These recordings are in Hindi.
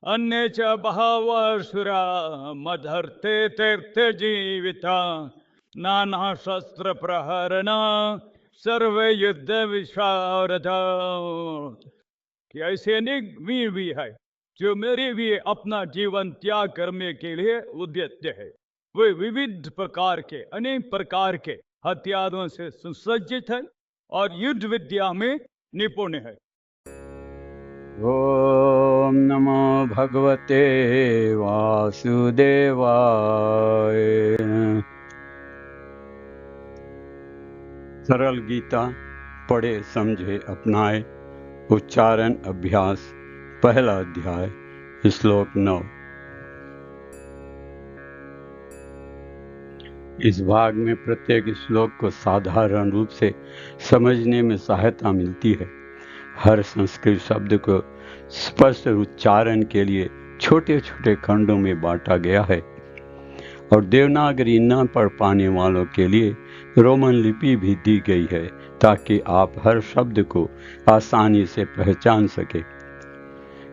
अन्ये च बहवः सुरा मदर्थे तीर्थे जीविता नाना शस्त्र प्रहरण सर्वे युद्ध विशारद। कि ऐसे अनेक वीर भी है जो मेरे लिए अपना जीवन त्याग करने के लिए उद्यत है। वे विविध प्रकार के अनेक प्रकार के हथियारों से सुसज्जित है और युद्ध विद्या में निपुण है। ओम नमो भगवते वासुदेवाय। सरल गीता पढ़े समझे अपनाए उच्चारण अभ्यास पहला अध्याय श्लोक 9। इस भाग में प्रत्येक श्लोक को साधारण रूप से समझने में सहायता मिलती है। हर संस्कृत शब्द को स्पष्ट उच्चारण के लिए छोटे छोटे खंडों में बांटा गया है और देवनागरी न पढ़ पाने वालों के लिए रोमन लिपि भी दी गई है ताकि आप हर शब्द को आसानी से पहचान सके।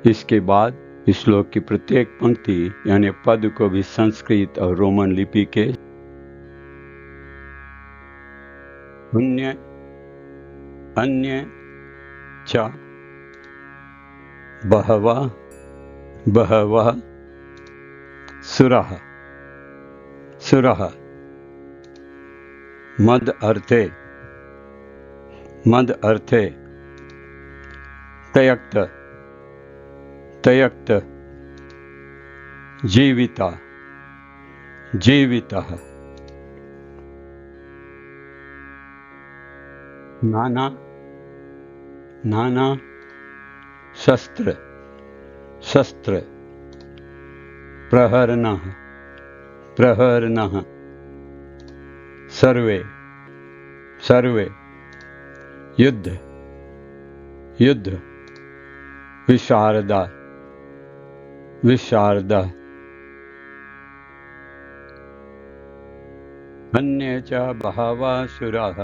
इसके बाद श्लोक की प्रत्येक पंक्ति यानी पद को भी संस्कृत और रोमन लिपि के अन्य च बहवः बहवः सुरः सुरः मद अर्थे तयक्त तयक्त जीविता जीवितः नाना नाना शस्त्र शस्त्र प्रहरणः प्रहरणः सर्वे सर्वे युद्ध युद्ध विशारदा विशारदा अन्ये च बहवः सुराः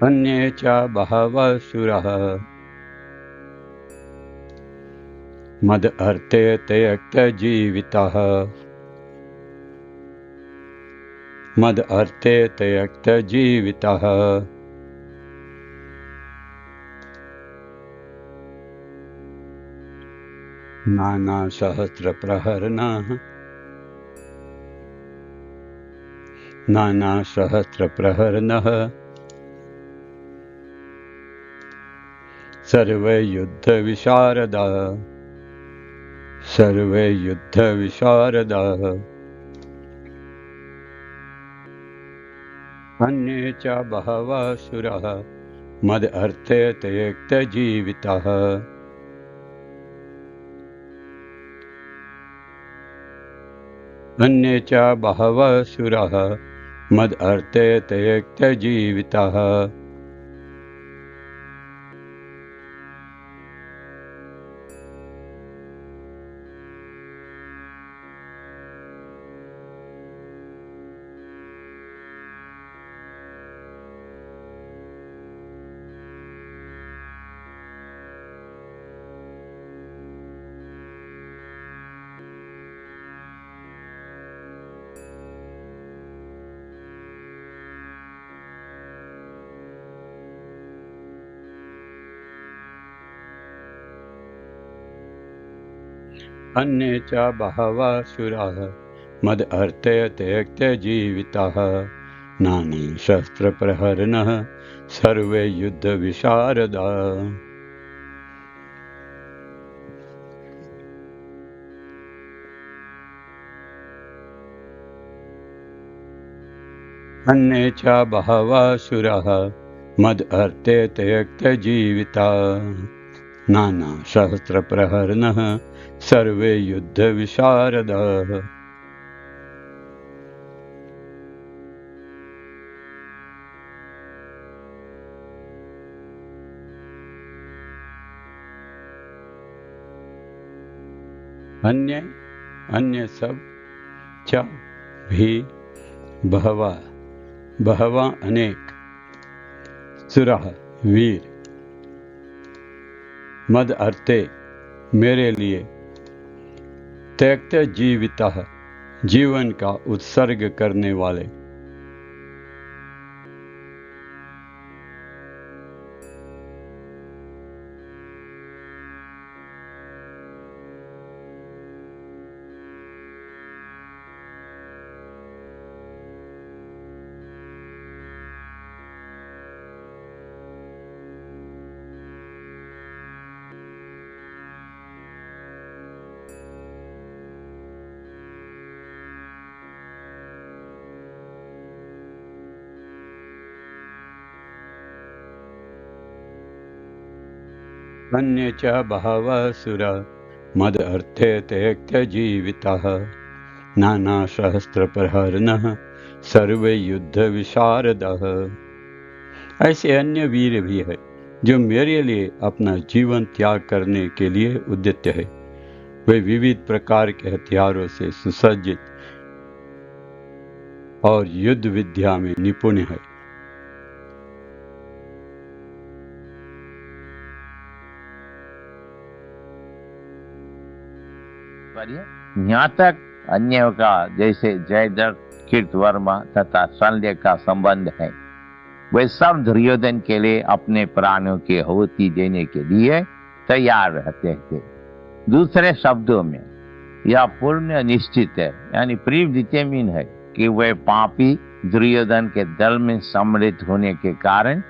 अन्ये च बहवः सुराः मद अर्थे त्यक्त जीवितः मद अर्थे त्यक्त जीवितः नाना सहस्र प्रहरणः नाना सहस्र प्रहरणः सर्वे युद्ध विशारदा सर्वे युद्ध विशारदा अन्ये च बहवः सुराः मद अर्थे त्यक्त जीवितः अन्ये च बहवः सुराः मद अर्थे त्यक्त जीवितः अन्ये च बहवः सुराः मद अर्थे त्यक्त जीवितः नाना शस्त्र प्रहरणः सर्वे युद्ध विशारदा अन्ये च बहवः सुराः मद अर्थे त्यक्त जीविता नाना सहस्र प्रहरणः सर्वे युद्ध विशारदाः अन्य अन्य सब च भी बहवा बहवा अनेक सुरः वीर मद अर्थे मेरे लिए त्यक्त जीवितः जीवन का उत्सर्ग करने वाले। अन्ये च बहवः सुरा मद अर्थे त्यक्त्य जीविताः नाना सहस्त्र प्रहरणः सर्वे युद्ध विशारदः। ऐसे अन्य वीर भी है जो मेरे लिए अपना जीवन त्याग करने के लिए उद्यत है। वे विविध प्रकार के हथियारों से सुसज्जित और युद्ध विद्या में निपुण है। यहाँ तक अन्यों का जैसे जयद्रथ, कृतवर्मा तथा शल्य का संबंध है, वे सब दुर्योधन के लिए अपने प्राणों की आहुति देने के लिए तैयार रहते थे। दूसरे शब्दों में यह पूर्ण निश्चित है, यानी प्री डिटरमिन है कि वे पापी दुर्योधन के दल में सम्मिलित होने के कारण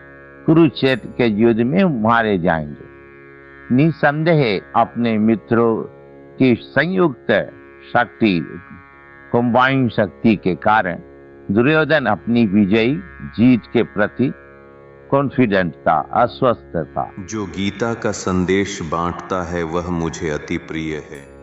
कुरुक्षेत्र के युद्ध में मारे जाएंगे। निसंदेह अपने मित्रों की संयुक्त शक्ति, कंबाइंड शक्ति के कारण दुर्योधन अपनी विजयी जीत के प्रति कॉन्फिडेंट था, आश्वस्त था। जो गीता का संदेश बांटता है वह मुझे अति प्रिय है।